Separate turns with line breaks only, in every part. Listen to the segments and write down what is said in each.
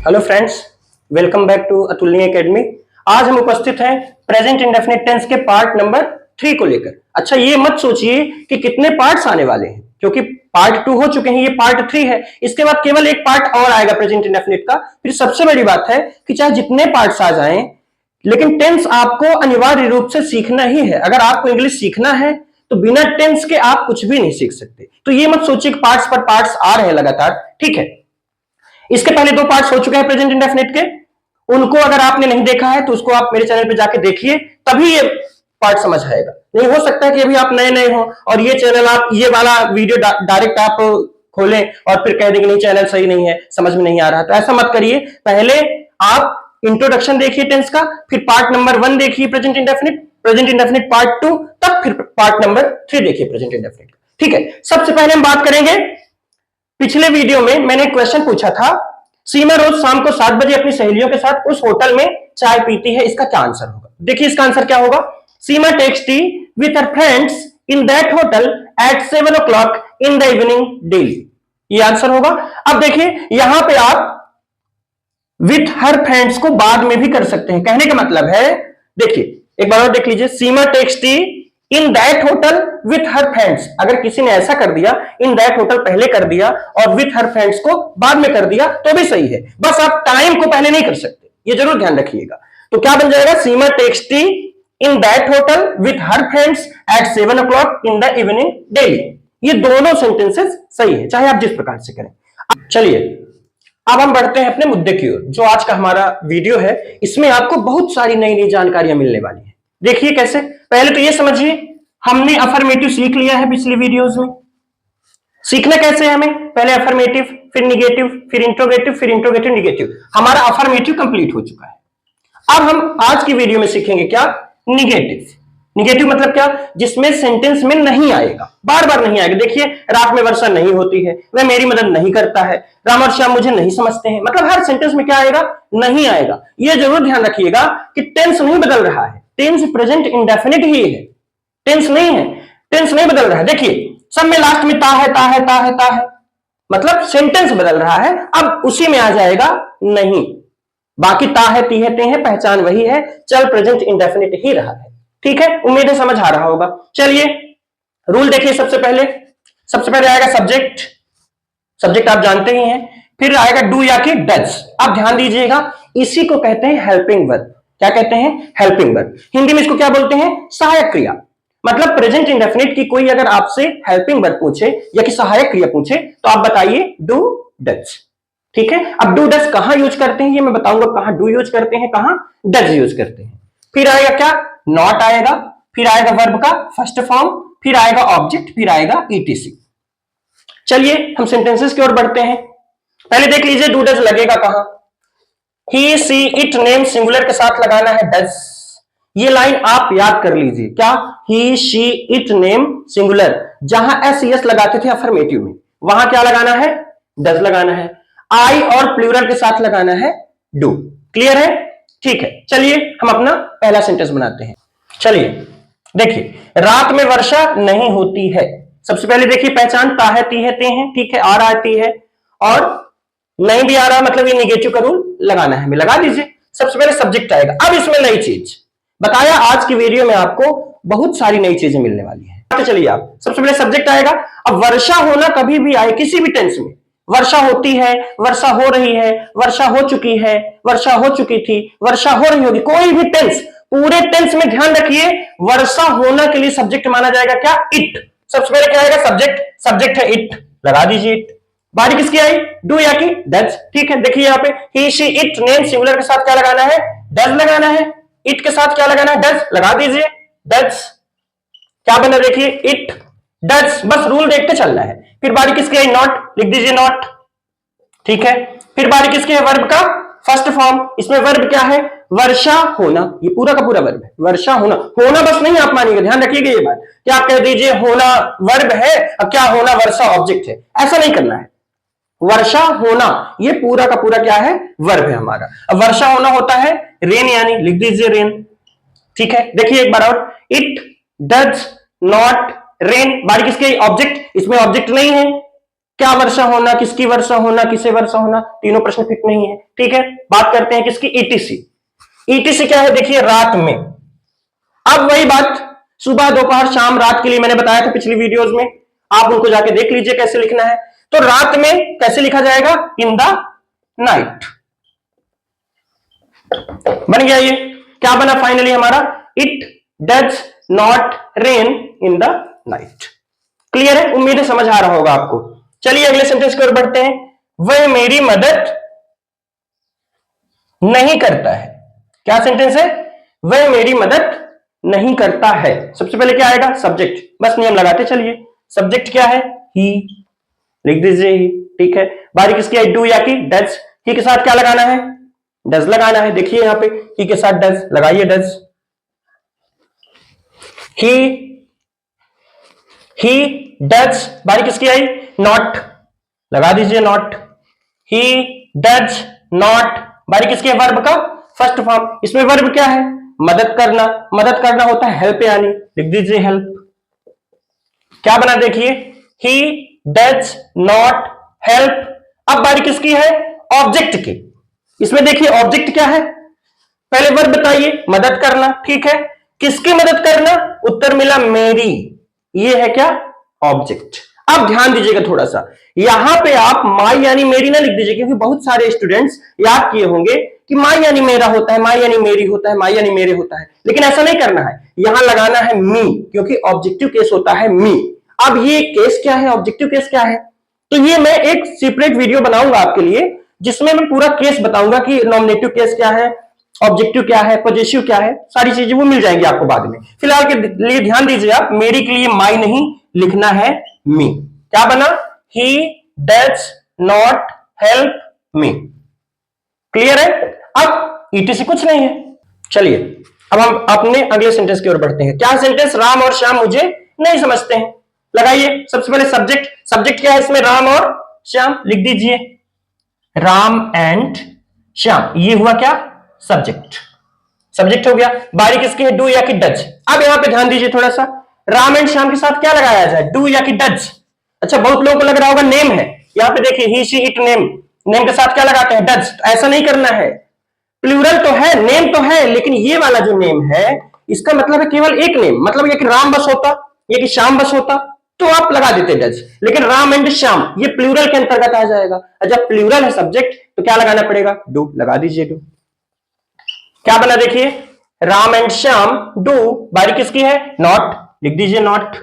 Hello friends, welcome back to Atulniya academy. आज हम उपस्थित हैं प्रेजेंट इंडेफिनिट टेंस के पार्ट नंबर 3 को लेकर। अच्छा, ये मत सोचिए कि कितने पार्ट्स आने वाले हैं, क्योंकि पार्ट 2 हो चुके हैं, ये पार्ट 3 है। इसके बाद केवल एक पार्ट और आएगा प्रेजेंट इंडेफिनिट का। फिर सबसे बड़ी बात है कि चाहे जितने पार्ट्स आ जाएं, लेकिन टेंस आपको अनिवार्य रूप से सीखना ही है। अगर आपको इंग्लिश सीखना है तो बिना टेंस के आप कुछ भी नहीं सीख सकते। तो ये मत सोचिए कि पार्ट्स पर पार्ट्स आ रहे हैं लगातार, ठीक है। इसके पहले 2 पार्ट्स हो चुके हैं प्रेजेंट इंडेफिनिट के, उनको अगर आपने नहीं देखा है तो उसको आप मेरे चैनल पे जाके देखिए, तभी ये पार्ट समझ आएगा। नहीं हो सकता है कि अभी आप नए नए हो और ये चैनल आप ये वाला वीडियो डायरेक्ट आप खोलें और फिर कह दें कि नहीं चैनल सही नहीं है, समझ में नहीं आ रहा। तो ऐसा मत करिए, पहले आप इंट्रोडक्शन देखिए टेंस का, फिर पार्ट नंबर 1 देखिए प्रेजेंट इंडेफिनिट पार्ट 2, तब फिर पार्ट नंबर 3 देखिए प्रेजेंट इंडेफिनिट। ठीक है, सबसे पहले हम बात करेंगे, पिछले वीडियो में मैंने क्वेश्चन पूछा था, सीमा रोज शाम को 7 बजे अपनी सहेलियों के साथ उस होटल में चाय पीती है, इसका क्या आंसर होगा। देखिए इसका आंसर क्या होगा। Seema takes tea with her friends in that hotel at 7 o'clock in the evening daily, ये आंसर होगा। अब देखिए यहां पे आप विथ हर फ्रेंड्स को बाद में भी कर सकते हैं। कहने का मतलब है, देखिए एक बार और देख लीजिए, Seema takes tea in that hotel with her friends. अगर किसी ने ऐसा कर दिया, इन दैट होटल पहले कर दिया और विथ हर फ्रेंड्स को बाद में कर दिया तो भी सही है, बस आप टाइम को पहले नहीं कर सकते, ये जरूर ध्यान रखिएगा। तो क्या बन जाएगा, Seema takes tea in that hotel with her friends at 7 o'clock in the evening daily. ये दोनों सेंटेंसेस सही है, चाहे आप जिस प्रकार से करें। चलिए अब हम बढ़ते हैं अपने मुद्दे की ओर। जो आज का हमारा वीडियो है, इसमें आपको बहुत सारी नई नई जानकारियां मिलने वाली है। देखिए कैसे, पहले तो ये समझिए, हमने अफर्मेटिव सीख लिया है पिछले वीडियोस में। सीखना कैसे है हमें, पहले अफर्मेटिव, फिर निगेटिव, फिर इंट्रोगेटिव निगेटिव। हमारा अफर्मेटिव कंप्लीट हो चुका है। अब हम आज की वीडियो में सीखेंगे क्या, निगेटिव। निगेटिव मतलब क्या, जिसमें सेंटेंस में नहीं आएगा, बार बार नहीं आएगा। देखिए, रात में वर्षा नहीं होती है, वह मेरी मदद नहीं करता है, राम और श्याम मुझे नहीं समझते हैं। मतलब हर सेंटेंस में क्या आएगा, नहीं आएगा। ये जरूर ध्यान रखिएगा कि टेंस नहीं बदल रहा है, टेंस प्रेजेंट इंडेफिनिट ही है, टेंस नहीं है, टेंस नहीं बदल रहा है। देखिए सब में लास्ट में ता है, ता है, ता है, ता है, मतलब सेंटेंस बदल रहा है। अब उसी में आ जाएगा नहीं, बाकी ता है, ती है, ते है, पहचान वही है, चल प्रेजेंट इंडेफिनिट ही रहा है। ठीक है, उम्मीद है समझ आ रहा होगा। चलिए रूल देखिए, सबसे पहले आएगा सब्जेक्ट, सब्जेक्ट आप जानते ही हैं। फिर आएगा डू या कि डज। अब ध्यान दीजिएगा, इसी को कहते हैं हेल्पिंग वर्ब। क्या कहते हैं, हेल्पिंग वर्ब। हिंदी में इसको क्या बोलते हैं, सहायक क्रिया। मतलब प्रेजेंट इंडेफिनिट की कोई अगर आपसे हेल्पिंग वर्ब पूछे या कि सहायक क्रिया पूछे तो आप बताइए डू डज। ठीक है, अब डू डज कहां यूज करते हैं ये मैं बताऊंगा, कहां डू यूज करते हैं, कहां डज यूज करते हैं। फिर आएगा क्या, नॉट आएगा, फिर आएगा वर्ब का फर्स्ट फॉर्म, फिर आएगा ऑब्जेक्ट, फिर आएगा ईटीसी। चलिए हम सेंटेंसेस की ओर बढ़ते हैं। पहले देख लीजिए डू डज लगेगा कहां, ही सी इट नेम सिंगुलर के साथ लगाना है डज। ये लाइन आप याद कर लीजिए, क्या, ही शी इट नेम सिंगुलर, जहां एस एस लगाते थे अफर्मेटिव में, वहां क्या लगाना है, डज लगाना है। आई और प्लूरल के साथ लगाना है डू। क्लियर है, ठीक है। चलिए हम अपना पहला सेंटेंस बनाते हैं। चलिए देखिए, रात में वर्षा नहीं होती है। सबसे पहले देखिए पहचान, ता है, ती है, ते हैं, ठीक है, आ रहा है, ती है, और नहीं भी आ रहा मतलब ये निगेटिव का रूल लगाना है, हमें लगा दीजिए। सबसे पहले सब्जेक्ट आएगा। अब इसमें नई चीज बताया, आज की वीडियो में आपको बहुत सारी नई चीजें मिलने वाली है। तो चलिए आप, सबसे पहले सब्जेक्ट आएगा। अब वर्षा होना कभी भी आए, किसी भी टेंस में, वर्षा होती है, वर्षा हो रही है, वर्षा हो चुकी है, वर्षा हो चुकी थी, वर्षा हो रही होगी, कोई भी टेंस, पूरे टेंस में ध्यान रखिए, वर्षा होना के लिए सब्जेक्ट माना जाएगा क्या, इट। सबसे पहले क्या आएगा, सब्जेक्ट, सब्जेक्ट है इट, लगा दीजिए इट। बारी किसकी आई, डू या कि डज। ठीक है, देखिए यहाँ पे ही शी इट नेम सिंगुलर के साथ क्या लगाना है, डज लगाना है। इट के साथ क्या लगाना है, डज, लगा दीजिए डज। क्या बना देखिए, इट डज, बस रूल देखते चलना है। फिर बारी किसकी है, नॉट, लिख दीजिए नॉट। ठीक है, फिर बारी किसकी है, वर्ब का फर्स्ट फॉर्म। इसमें वर्ब क्या है, वर्षा होना, ये पूरा का पूरा वर्ब है, वर्षा होना। होना बस नहीं आप मानिएगा, ध्यान रखिएगा ये बात, क्या आप कह दीजिए होना वर्ब है, अब क्या होना वर्षा ऑब्जेक्ट है, ऐसा नहीं करना है। वर्षा होना ये पूरा का पूरा क्या है, वर्ब है हमारा। अब वर्षा होना होता है रेन, यानी लिख दीजिए रेन। ठीक है, देखिए एक बार और, इट डज नॉट रेन। बारी किसकी, ऑब्जेक्ट, इसमें ऑब्जेक्ट नहीं है, क्या वर्षा होना, किसकी वर्षा होना, किसे वर्षा होना, तीनों प्रश्न फिट नहीं है। ठीक है, बात करते हैं किसकी, ईटीसी। ईटीसी क्या है, देखिए रात में। अब वही बात सुबह दोपहर शाम रात के लिए मैंने बताया था पिछली वीडियोस में, आप उनको जाके देख लीजिए कैसे लिखना है। तो रात में कैसे लिखा जाएगा, इन द नाइट। बन गया, ये क्या बना फाइनली हमारा, it does not rain in the night. Clear है, उम्मीद है समझ आ रहा होगा आपको। चलिए अगले सेंटेंस की ओर बढ़ते हैं। वह मेरी मदद नहीं करता है। क्या सेंटेंस है, वह मेरी मदद नहीं करता है। सबसे पहले क्या आएगा, सब्जेक्ट, बस नियम लगाते चलिए। सब्जेक्ट क्या है, ही, लिख दीजिए ही। ठीक है, बारी किसकी है, डू या की डज। ही के साथ क्या लगाना है, डज लगाना है। देखिए यहां पे ही के साथ डज लगाइए, डज। ही डज, बारी किसकी आई, नॉट, लगा दीजिए नॉट। ही डज नॉट, बारी किसकी है, वर्ब का फर्स्ट फॉर्म। इसमें वर्ब क्या है, मदद करना। मदद करना होता है हेल्प यानी, लिख दीजिए हेल्प। क्या बना देखिए, ही डज नॉट हेल्प। अब बारी किसकी है, ऑब्जेक्ट की। इसमें देखिए ऑब्जेक्ट क्या है, पहले वर्ब बताइए, मदद करना। ठीक है, किसकी मदद करना, उत्तर मिला मेरी, ये है क्या, ऑब्जेक्ट। अब ध्यान दीजिएगा थोड़ा सा, यहां पे आप माई यानी मेरी ना लिख दीजिए, क्योंकि बहुत सारे स्टूडेंट्स याद किए होंगे कि माई यानी मेरा होता है, माई यानी मेरी होता है, माई यानी मेरे होता है, लेकिन ऐसा नहीं करना है, यहां लगाना है मी, क्योंकि ऑब्जेक्टिव केस होता है मी। अब ये केस क्या है, ऑब्जेक्टिव केस क्या है, तो ये मैं एक सेपरेट वीडियो बनाऊंगा आपके लिए, जिसमें मैं पूरा केस बताऊंगा कि नॉमिनेटिव केस क्या है, ऑब्जेक्टिव क्या है, पॉजेसिव क्या है, सारी चीजें वो मिल जाएंगी आपको बाद में। फिलहाल के लिए ध्यान दीजिए आप, मेरी के लिए माई नहीं लिखना है मी। क्या बना, ही does not help me. Clear है, अब ईटीसी कुछ नहीं है। चलिए अब हम अपने अगले सेंटेंस की ओर बढ़ते हैं। क्या सेंटेंस, राम और श्याम मुझे नहीं समझते हैं। लगाइए सबसे पहले सब्जेक्ट। सब्जेक्ट क्या है इसमें, राम और श्याम, लिख दीजिए राम एंड श्याम, ये हुआ क्या, सब्जेक्ट। सब्जेक्ट हो गया, बारी किसकी है, डू या कि डज। अब यहां पे ध्यान दीजिए थोड़ा सा, राम एंड श्याम के साथ क्या लगाया जाए, डू या कि डज। अच्छा बहुत लोगों को लग रहा होगा नेम है, यहां पे देखिए ही शी इट नेम, नेम के साथ क्या लगाते हैं, डज। ऐसा नहीं करना है, प्लूरल तो है, नेम तो है, लेकिन ये वाला जो नेम है इसका मतलब है केवल एक नेम, मतलब ये कि राम बस होता, ये कि श्याम बस होता तो आप लगा देते डज, लेकिन राम एंड श्याम ये प्लूरल के अंतर्गत आ जाएगा। जब प्लूरल है सब्जेक्ट तो क्या लगाना पड़ेगा, डू, लगा दीजिए डू। क्या बना देखिए, राम एंड श्याम डू, बारी किसकी है, नॉट, लिख दीजिए नॉट,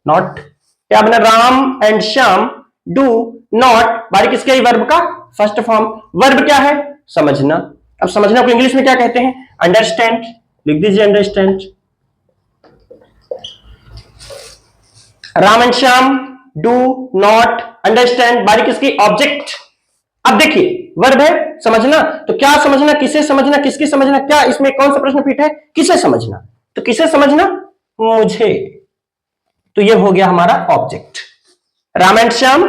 नॉट। क्या बना, Ram and Shyam do not, बारी किसकी है, वर्ब का फर्स्ट फॉर्म। वर्ब क्या है, समझना। अब समझना को इंग्लिश में क्या कहते हैं, अंडरस्टैंड, लिख दीजिए understand. Ram and Shyam do not understand, बारी किसकी, ऑब्जेक्ट। अब देखिए वर्ब है समझना, तो क्या समझना, किसे समझना, किसकी समझना, क्या इसमें कौन सा प्रश्न फिट है, किसे समझना, तो किसे समझना, मुझे, तो ये हो गया हमारा object. Ram and Shyam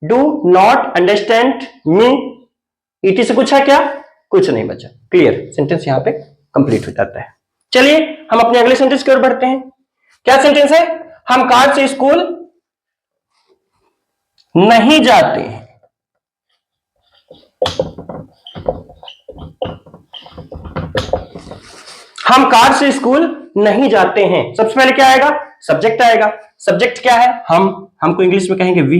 do not understand me, ET से कुछ है क्या, कुछ नहीं बचा। क्लियर, सेंटेंस यहां पे कंप्लीट हो जाता है। चलिए हम अपने अगले सेंटेंस की ओर बढ़ते हैं। क्या सेंटेंस है, हम कार से स्कूल नहीं जाते हैं। हम कार से स्कूल नहीं जाते हैं, सबसे पहले क्या आएगा, सब्जेक्ट आएगा। सब्जेक्ट क्या है, हमको इंग्लिश में कहेंगे वी,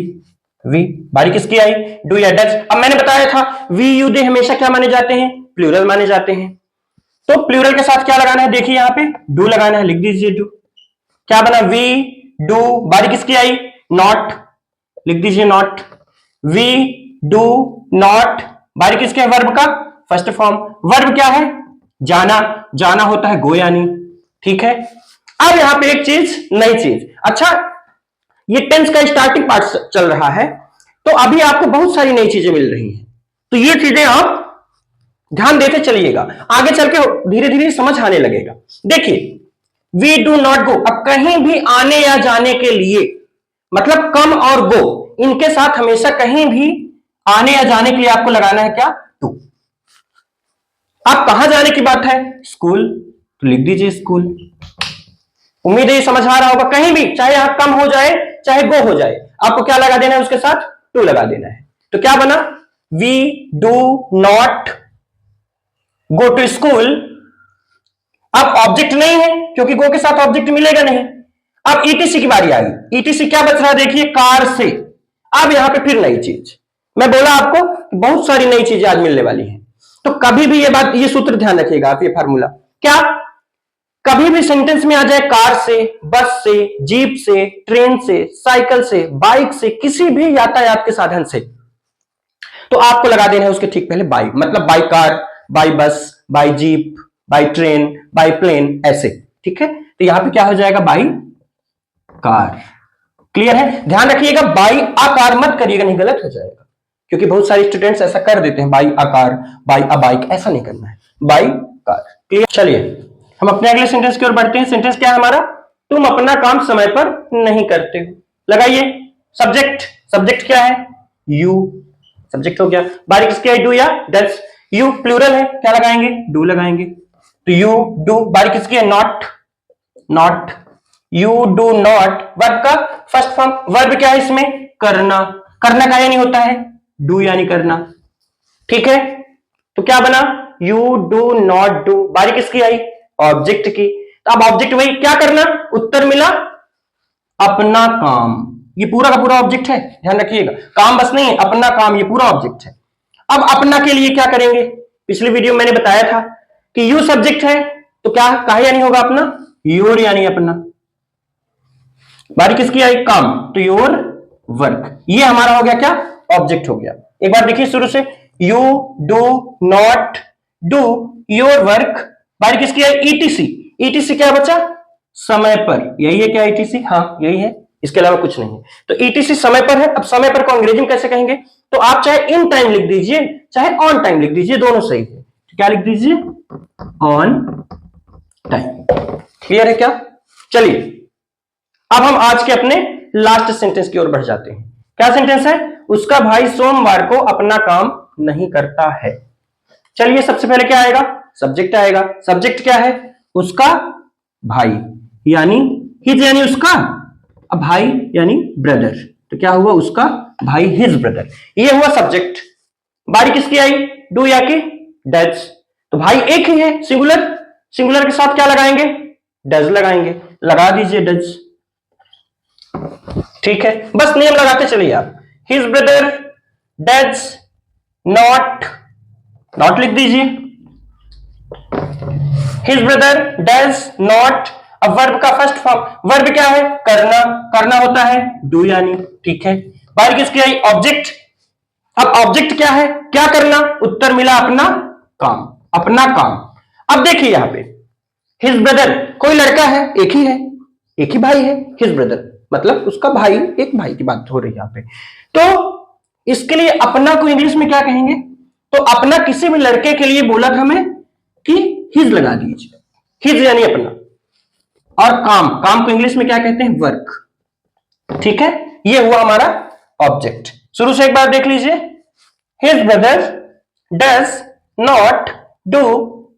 वी। बारी किसकी आई, डू या डज। अब मैंने बताया था वी यू दे हमेशा क्या माने जाते हैं, प्लूरल माने जाते हैं, तो प्लूरल के साथ क्या लगाना है, देखिए यहां पे डू लगाना है, लिख दीजिए डू। क्या बना, वी डू, बारी किसकी आई, नॉट, लिख दीजिए नॉट। वी डू नॉट, बारी किसके है, वर्ब का फर्स्ट फॉर्म। वर्ब क्या है, जाना, जाना होता है गो यानी, ठीक है। अब यहां पे एक चीज, नई चीज, अच्छा ये टेंस का स्टार्टिंग पार्ट चल रहा है, तो अभी आपको बहुत सारी नई चीजें मिल रही हैं, तो ये चीजें आप ध्यान देते चलिएगा, आगे चल के धीरे धीरे समझ आने लगेगा। देखिए वी डू नॉट गो, अब कहीं भी आने या जाने के लिए, मतलब कम और गो, इनके साथ हमेशा कहीं भी आने या जाने के लिए आपको लगाना है क्या, टू। अब कहां जाने की बात है, स्कूल, तो लिख दीजिए स्कूल। उम्मीद है ये समझ आ रहा होगा, कहीं भी, चाहे यहां कम हो जाए चाहे गो हो जाए, आपको क्या लगा देना है उसके साथ, टू लगा देना है। तो क्या बना, we do not go to school. अब ऑब्जेक्ट नहीं है क्योंकि गो के साथ ऑब्जेक्ट मिलेगा नहीं। अब ईटीसी की बारी आ गई। ईटीसी क्या बच रहा है, देखिए कार से। अब यहां पे फिर नई चीज, मैं बोला आपको बहुत सारी नई चीजें आज मिलने वाली हैं। तो कभी भी ये बात, ये सूत्र ध्यान रखिएगा आप, ये फार्मूला क्या, कभी भी सेंटेंस में आ जाए कार से, बस से, जीप से, ट्रेन से, साइकिल से, बाइक से, किसी भी यातायात के साधन से, तो आपको लगा देना है उसके ठीक पहले बाई। मतलब by car, by bus, by jeep, by train, by plane, ऐसे। ठीक है, तो यहां पे क्या हो जाएगा, बाई कार। क्लियर है, ध्यान रखिएगा बाई आकार मत करिएगा, नहीं गलत हो जाएगा। क्योंकि बहुत सारे स्टूडेंट्स ऐसा कर देते हैं, बाई आकार, बाई अ बाइक, ऐसा नहीं करना है, बाई कार। क्लियर। चलिए हम अपने अगले सेंटेंस की ओर बढ़ते हैं। सेंटेंस क्या है हमारा, तुम अपना काम समय पर नहीं करते हो। लगाइए सब्जेक्ट, सब्जेक्ट क्या है, यू, सब्जेक्ट हो गया। बारी किसकी है, डू या डज। यू प्लूरल है, क्या लगाएंगे, डू लगाएंगे। तो यू डू। बारी किसकी है, not, not. You do not verb का फर्स्ट फॉर्म। वर्ब क्या है इसमें, करना। करना का यानी होता है डू यानी करना। ठीक है, तो क्या बना, यू डू नॉट डू। बारी किसकी आई, ऑब्जेक्ट की। तो अब ऑब्जेक्ट वही क्या करना, उत्तर मिला अपना काम। ये पूरा का पूरा ऑब्जेक्ट है, ध्यान रखिएगा। काम बस नहीं है, अपना काम, ये पूरा ऑब्जेक्ट है। अब अपना के लिए क्या करेंगे, पिछली वीडियो में मैंने बताया था कि यू सब्जेक्ट है, तो क्या काहे यानी होगा अपना, योर यानी अपना। बारी किसकी आई, काम, तो योर वर्क। ये हमारा हो गया क्या, ऑब्जेक्ट हो गया। एक बार देखिए शुरू से, you do not do your work. बारी किसकी आई, ईटीसी। ईटीसी क्या बचा, समय पर। यही है क्या ईटीसी, हाँ यही है, इसके अलावा कुछ नहीं है। तो ईटीसी समय पर है। अब समय पर को अंग्रेजी में कैसे कहेंगे, तो आप चाहे इन टाइम लिख दीजिए, चाहे ऑन टाइम लिख दीजिए, दोनों सही है। तो क्या लिख दीजिए, ऑन टाइम। क्लियर है क्या। चलिए अब हम आज के अपने लास्ट सेंटेंस की ओर बढ़ जाते हैं। क्या सेंटेंस है, उसका भाई सोमवार को अपना काम नहीं करता है। चलिए सबसे पहले क्या आएगा, सब्जेक्ट आएगा। सब्जेक्ट क्या है, उसका भाई, यानी हिज यानी उसका, अब भाई यानी ब्रदर। तो क्या हुआ, उसका भाई, हिज ब्रदर, ये हुआ सब्जेक्ट। बारी किसकी आई, डू या कि डज। तो भाई एक ही है, सिंगुलर, सिंगुलर के साथ क्या लगाएंगे, डज लगाएंगे। लगा दीजिए डज। ठीक है, बस नियम लगाते चलिए आप। His brother does not, not लिख दीजिए। His brother does not. अब वर्ब का फर्स्ट फॉर्म, वर्ब क्या है, करना, करना होता है डू यानी। ठीक है, बारी किसकी आई, ऑब्जेक्ट। अब ऑब्जेक्ट क्या है, क्या करना, उत्तर मिला अपना काम, अपना काम। अब देखिए यहां पे हिज ब्रदर, कोई लड़का है, एक ही है, एक ही भाई है, हिज ब्रदर मतलब उसका भाई, एक भाई की बात हो रही है यहां पे। तो इसके लिए अपना को इंग्लिश में क्या कहेंगे, तो अपना किसी भी लड़के के लिए बोला था मैं कि हिज लगा दीजिए, हिज यानी अपना। और काम, काम को इंग्लिश में क्या कहते हैं, वर्क। ठीक है, ये हुआ हमारा ऑब्जेक्ट। शुरू से एक बार देख लीजिए, his brother does not do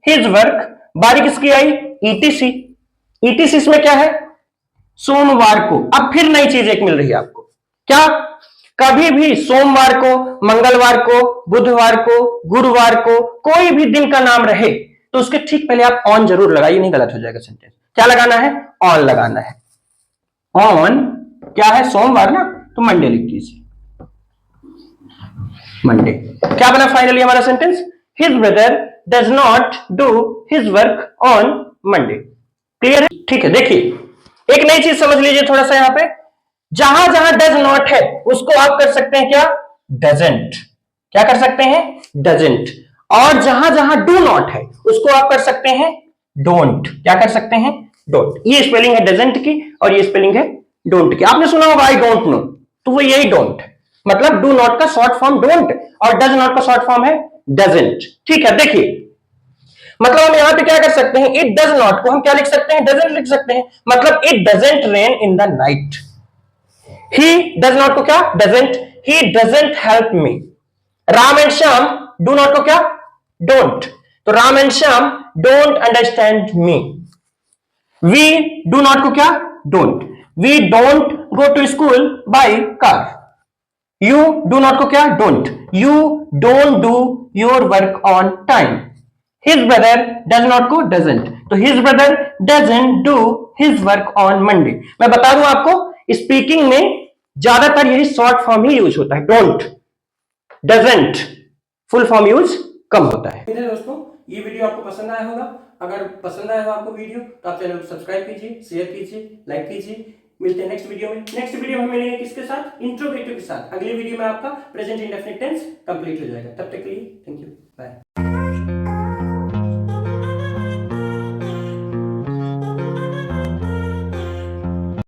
his work. बारी किसकी आई, ईटीसी। ईटीसी इसमें क्या है, सोमवार को। अब फिर नई चीज एक मिल रही है आपको, क्या, कभी भी सोमवार को, मंगलवार को, बुधवार को, गुरुवार को, कोई भी दिन का नाम रहे तो उसके ठीक पहले आप ऑन जरूर लगाइए, नहीं गलत हो जाएगा सेंटेंस। क्या लगाना है, ऑन लगाना है। ऑन क्या है, सोमवार ना, तो मंडे लिख दीजिए, मंडे। क्या बना फाइनली हमारा sentence, his brother does not do his work on Monday. Clear है, ठीक है। देखिए एक नई चीज समझ लीजिए थोड़ा सा, यहां पे जहां जहां डज नॉट है उसको आप कर सकते हैं क्या, डजेंट। क्या कर सकते हैं, डजेंट। और जहां जहां डू नॉट है उसको आप कर सकते हैं डोंट। क्या कर सकते हैं, डोंट। ये स्पेलिंग है डजेंट की और ये स्पेलिंग है डोंट की। आपने सुना होगा आई डोंट नो, तो वो यही डोंट, मतलब डू नॉट का शॉर्ट फॉर्म डोंट और डज नॉट का शॉर्ट फॉर्म है डजेंट। ठीक है, देखिए मतलब हम यहां पे क्या कर सकते हैं, इट डज नॉट को हम क्या लिख सकते हैं, डजंट लिख सकते हैं। मतलब it doesn't rain in the night. He does not को क्या, doesn't, he doesn't help me. Ram and Shyam do not को क्या, डोंट, तो Ram and Shyam don't understand me. We do not को क्या, don't, we don't go to school by car. You do not को क्या, don't, you don't do your work on time. His brother does not को doesn't, तो his brother doesn't do his work on Monday. मैं बता दूं आपको, speaking में ज्यादातर यही शॉर्ट फॉर्म ही यूज होता है, don't, doesn't, full form use कम होता है। दोस्तों ये वीडियो आपको पसंद आया होगा, अगर पसंद आया हो आपको वीडियो तो आप चैनल को सब्सक्राइब कीजिए, शेयर कीजिए, लाइक कीजिए। मिलते हैं नेक्स्ट वीडियो में। नेक्स्ट वीडियो में मिलेंगे किसके साथ, इंट्रोगेटिव के साथ। अगली वीडियो में आपका प्रेजेंट इंडेफिनिट टेंस कंप्लीट हो जाएगा। तब तक के लिए थैंक यू, बाय।